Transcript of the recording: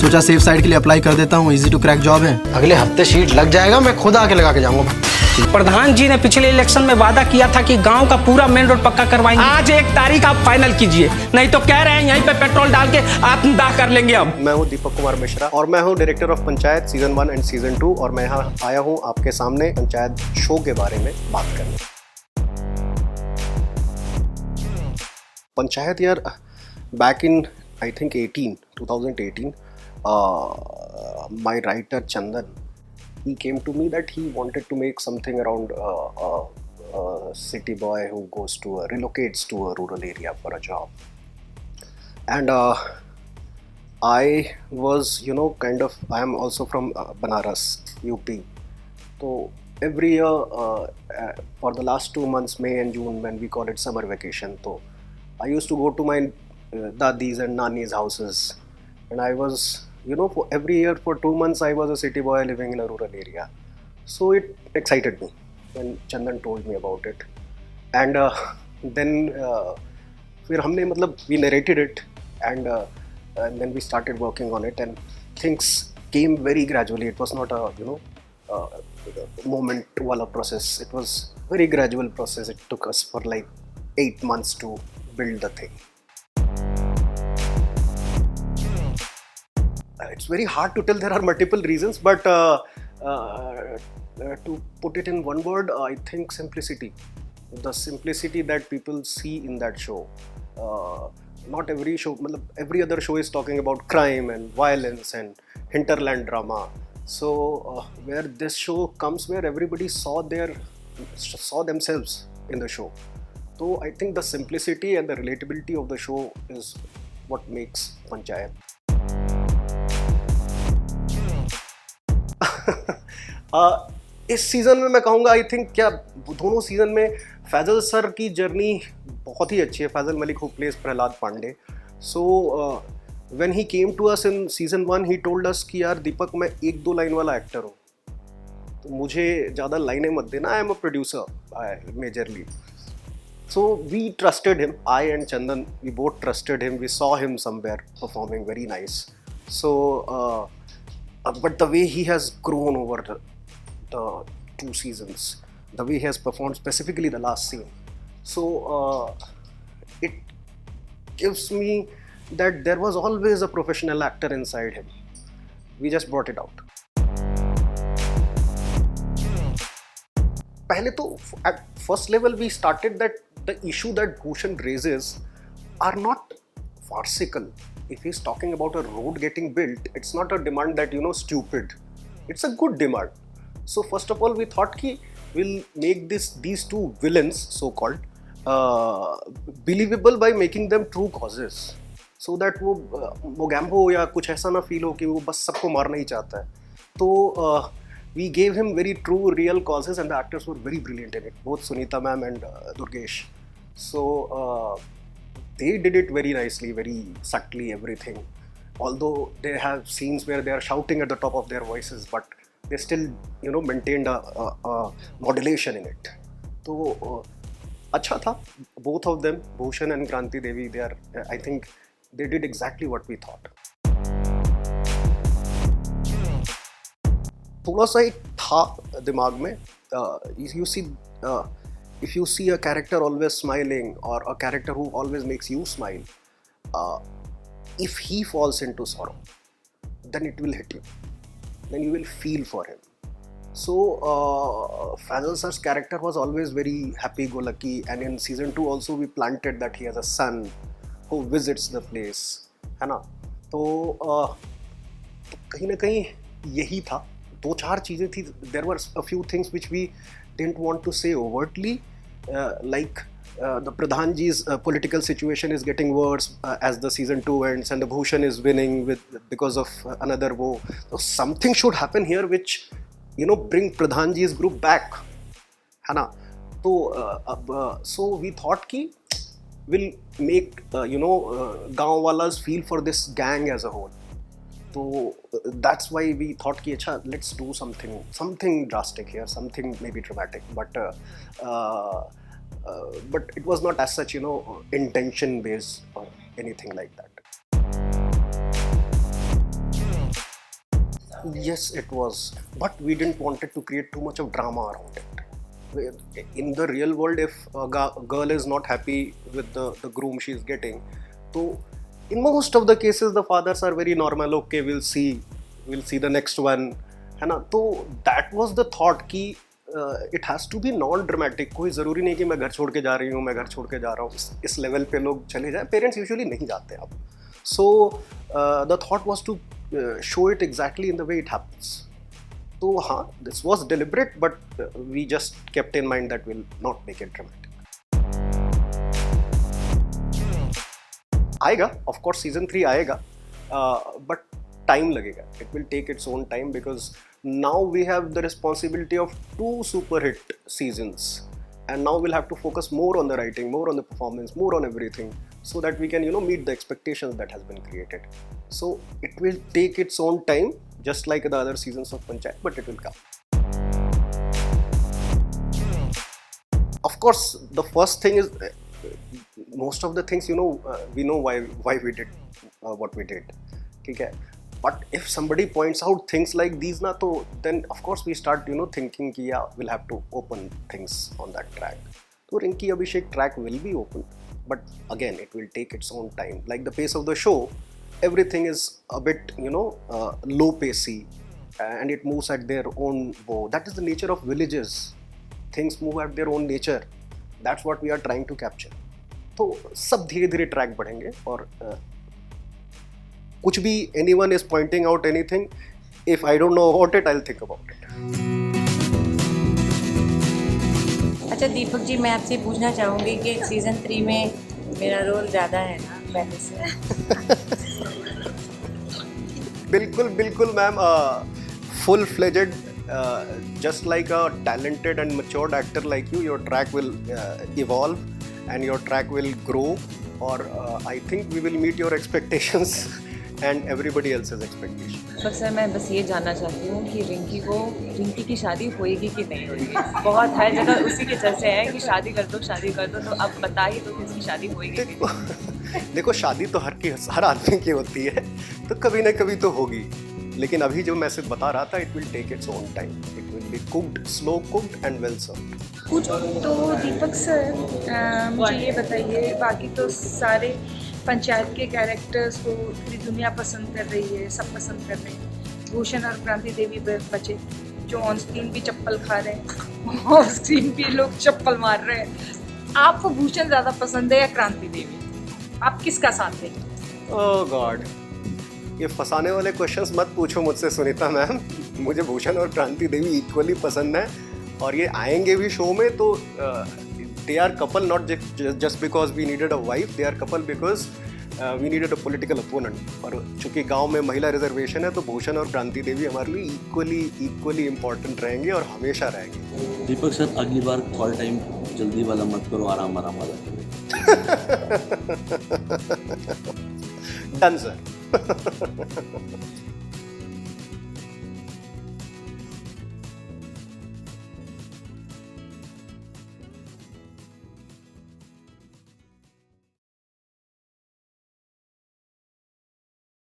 सोचा safe side के लिए अप्लाई कर देता हूँ, इजी टू क्रैक जॉब है। अगले हफ्ते सीट लग जाएगा, मैं खुद आके लगा के जाऊंगा। प्रधान जी ने पिछले इलेक्शन में वादा किया था कि गांव का पूरा मेन रोड पक्का करवाएंगे। आज 1 तारीख आप फाइनल कीजिए, नहीं तो कह रहे हैं यहीं पे पेट्रोल डाल के आत्मदाह कर लेंगे। अब मैं हूं दीपक कुमार मिश्रा और मैं हूं director of panchayat season 1 and season 2 और मैं यहाँ आया हूं आपके सामने पंचायत शो के बारे में बात करने। पंचायत यार back in I think 2018 my writer Chandan, he came to me that he wanted to make something around a city boy who relocates to a rural area for a job. And I was, I am also from Banaras, UP. So every year for the last 2 months, May and June, when we call it summer vacation, so I used to go to my dadis and nani's houses, and I was, for every year for 2 months I was a city boy living in a rural area. So it excited me when Chandan told me about it. And then we narrated it, and then we started working on it, and things came very gradually. It was not a moment wala process. It was very gradual process. It took us for like 8 months to build the thing. It's very hard to tell. There are multiple reasons, but to put it in one word, I think simplicity. The simplicity that people see in that show. Not every show, every other show is talking about crime and violence and hinterland drama. So where this show comes, where everybody saw themselves in the show. So I think the simplicity and the relatability of the show is what makes Panchayat. इस season में मैं कहूँगा I think क्या दोनों season में Faizal sir की journey बहुत ही अच्छी है. Faisal Malik who plays Prahlad Pandey. So when he came to us in season 1 he told us कि यार दीपक मैं 1-2 लाइन वाला एक्टर हूँ, तो मुझे ज़्यादा लाइनें मत देना. I am a producer majorly. So we trusted him. I and Chandan, we both trusted him. We saw him somewhere performing very nice. So but the way he has grown over the 2 seasons, the way he has performed, specifically the last scene, so it gives me that there was always a professional actor inside him. We just brought it out. पहले तो at first level we started that the issue that Bhushan raises are not farcical. If he's talking about a road getting built, it's not a demand that, stupid. It's a good demand. So first of all, we thought कि we'll make these 2 villains, so-called, believable by making them true causes. So that वो मोगैम्बो या कुछ ऐसा ना feel हो कि वो बस सबको मारना ही चाहता है. तो we gave him very true, real causes, and the actors were very brilliant in it. Both Sunita ma'am and Durgesh. So they did it very nicely, very subtly, everything. Although they have scenes where they are shouting at the top of their voices, but they still, maintained a modulation in it. So अच्छा था. Both of them, Bhushan and Kranti Devi, I think they did exactly what we thought. थोड़ा सा एक था दिमाग में. If you see a character always smiling or a character who always makes you smile, if he falls into sorrow, then it will hit you. Then you will feel for him. So Fazal sir's character was always very happy-go-lucky, and in season 2 also we planted that he has a son who visits the place, है ना. तो कहीं ना कहीं यही था. 2-4 चीज़ें थी. There were a few things which we didn't want to say overtly, like the Pradhan ji's political situation is getting worse as the season 2 ends, and the Bhushan is winning because of another woe. So something should happen here which, bring Pradhan ji's group back, है ना. तो so we thought कि we'll make गाँव वाला's feel for this gang as a whole. So that's why we thought कि अच्छा, let's do something drastic here, something maybe dramatic, but it was not as such, intention based or anything like that. Yes, it was. But we didn't want it to create too much of drama around it. In the real world, if a girl is not happy with the groom she is getting, so in most of the cases, the fathers are very normal. Okay, we'll see the next one. है ना? तो that was the thought कि it has to be non-dramatic. कोई ज़रूरी नहीं कि मैं घर छोड़ के जा रही हूँ, मैं घर छोड़ के जा रहा हूँ. इस लेवल पे लोग चले जाए. Parents usually नहीं जाते अब. So the thought was to show it exactly in the way it happens. तो हाँ, this was deliberate, but we just kept in mind that we'll not make it dramatic. आएगा, of course season 3 आएगा, but time लगेगा. It will take its own time because now we have the responsibility of 2 super hit seasons, and now we'll have to focus more on the writing, more on the performance, more on everything, so that we can meet the expectations that has been created. So it will take its own time, just like the other seasons of Panchayat, but it will come. Of course, the first thing is most of the things we know why we did what we did. Okay? But if somebody points out things like these then of course we start thinking कि yeah, we'll have to open things on that track. So Rinki Abhishek track will be open, but again it will take its own time. Like the pace of the show, everything is a bit low pacey, and it moves at their own bow. That is the nature of villages. Things move at their own nature. That's what we are trying to capture. तो सब धीरे धीरे track बढ़ेंगे और कुछ भी anyone is pointing out anything, if I don't know about it, I'll think about it. अच्छा दीपक जी, मैं आपसे पूछना चाहूँगी कि सीजन 3 में मेरा रोल ज़्यादा है ना पहले से? बिल्कुल बिल्कुल ma'am, full fledged, just like a talented and matured actor like you, your track will evolve and your track will grow, or I think we will meet your expectations and everybody else's expectations. पर sir मैं बस ये जानना चाहती हूँ कि रिंकी की शादी होएगी कि नहीं होएगी? बहुत हर जगह उसी के चर्चे हैं कि शादी कर दो, तो अब बता ही दो कि इसकी शादी होएगी कि नहीं? देखो, शादी तो हर आदमी की होती है, तो कभी ना कभी तो होगी. लेकिन अभी जो मैं सिर्फ बता रहा था, it will take its own time. It will be cooked, slow cooked and well served. कुछ तो दीपक सर मुझे ये बताइए, बाकी तो सारे पंचायत के कैरेक्टर्स को पूरी दुनिया पसंद कर रही है, सब पसंद कर रहे हैं. भूषण और क्रांति देवी बचे जो ऑन स्क्रीन भी चप्पल खा रहे हैं, ऑफ स्क्रीन भी लोग चप्पल मार रहे हैं. आपको भूषण ज़्यादा पसंद है या क्रांति देवी? आप किसका साथ देंगे? ओह गॉड, ये फंसाने वाले क्वेश्चंस मत पूछो मुझसे सुनीता मैम. मुझे भूषण और क्रांति देवी इक्वली पसंद है और ये आएंगे भी शो में. तो they are couple not just because we needed a wife, they are couple because we needed a political opponent. और चूंकि गांव में महिला रिजर्वेशन है, तो भूषण और क्रांति देवी हमारे लिए इक्वली इम्पोर्टेंट रहेंगे और हमेशा रहेंगे. दीपक सर, अगली बार कॉल टाइम जल्दी वाला मत करो, आराम वाला करो. Done sir.